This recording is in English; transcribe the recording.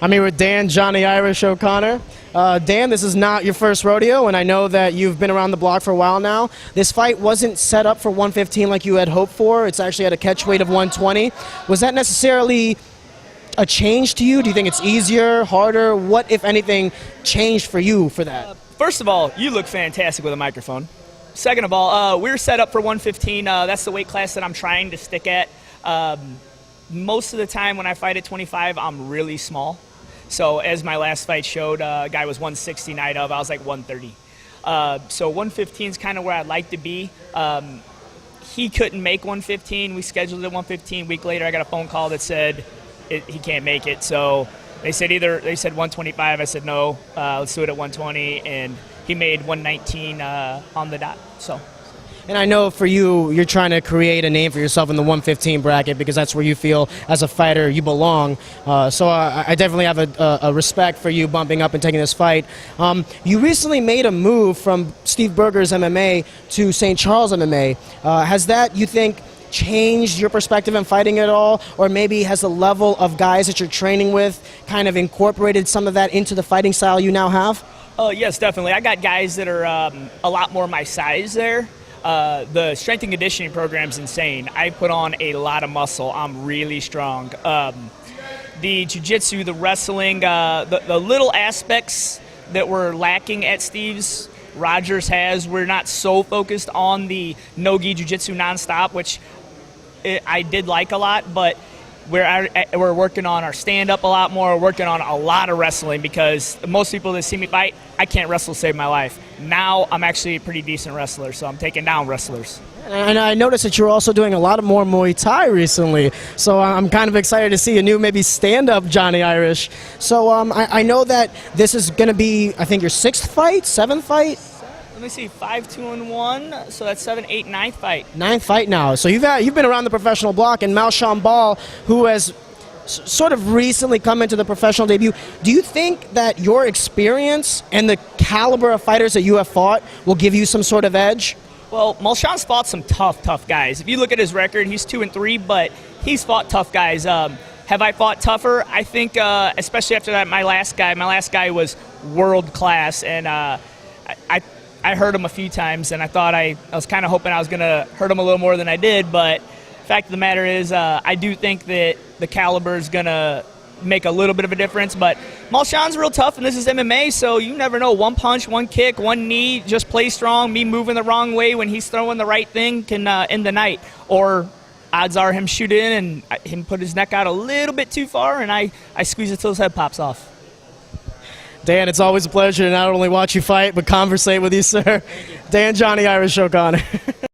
I'm here with Dan Johnny Irish O'Connor. Dan, this is not your first rodeo, and I know that you've been around the block for a while now. This fight wasn't set up for 115 like you had hoped for. It's actually at a catch weight of 120. Was that necessarily a change to you? Do you think it's easier, harder? What, if anything, changed for you for that? First of all, you look fantastic with a microphone. Second of all, we're set up for 115. That's the weight class that I'm trying to stick at. Most of the time when I fight at 25, I'm really small. So as my last fight showed, a guy was 160 night of, I was like 130. So 115 is kind of where I'd like to be. He couldn't make 115. We scheduled it 115. A week later, I got a phone call that said he can't make it. So they said 125. I said no, let's do it at 120. And he made 119 on the dot. So. And I know for you, you're trying to create a name for yourself in the 115 bracket because that's where you feel as a fighter you belong. So I definitely have a respect for you bumping up and taking this fight. You recently made a move from Steve Berger's MMA to St. Charles MMA. Has that, you think, changed your perspective in fighting at all? Or maybe has the level of guys that you're training with kind of incorporated some of that into the fighting style you now have? Yes, definitely. I got guys that are a lot more my size there. The strength and conditioning program is insane. I put on a lot of muscle. I'm really strong. The jiu-jitsu, the wrestling, the little aspects that were lacking at Steve's, Rogers has. We're not so focused on the no-gi jiu-jitsu nonstop, which I did like a lot, but we're working on our stand-up a lot more. We're working on a lot of wrestling because most people that see me fight, I can't wrestle to save my life. Now I'm actually a pretty decent wrestler, so I'm taking down wrestlers. And I noticed that you're also doing a lot more Muay Thai recently, so I'm kind of excited to see a new maybe stand-up Johnny Irish. So I know that this is going to be, I think, your 6th fight, 7th fight? Let me see, 5-2-1, so that's 7, 8, 9th fight. 9th fight now. So you've been around the professional block, and Malsham Ball, who has sort of recently come into the professional debut. Do you think that your experience and the caliber of fighters that you have fought will give you some sort of edge? Well, Malsham's fought some tough guys. If you look at his record, he's 2-3, but he's fought tough guys. Have I fought tougher? I think, especially after that, my last guy was world class, and I hurt him a few times, and I was kind of hoping I was going to hurt him a little more than I did, but the fact of the matter is I do think that the caliber is going to make a little bit of a difference, but Malsham's real tough, and this is MMA, so you never know. One punch, one kick, one knee, just play strong. Me moving the wrong way when he's throwing the right thing can end the night, or odds are him shoot in and him put his neck out a little bit too far, and I squeeze it till his head pops off. Dan, it's always a pleasure to not only watch you fight, but conversate with you, sir. Dan Johnny Irish O'Connor.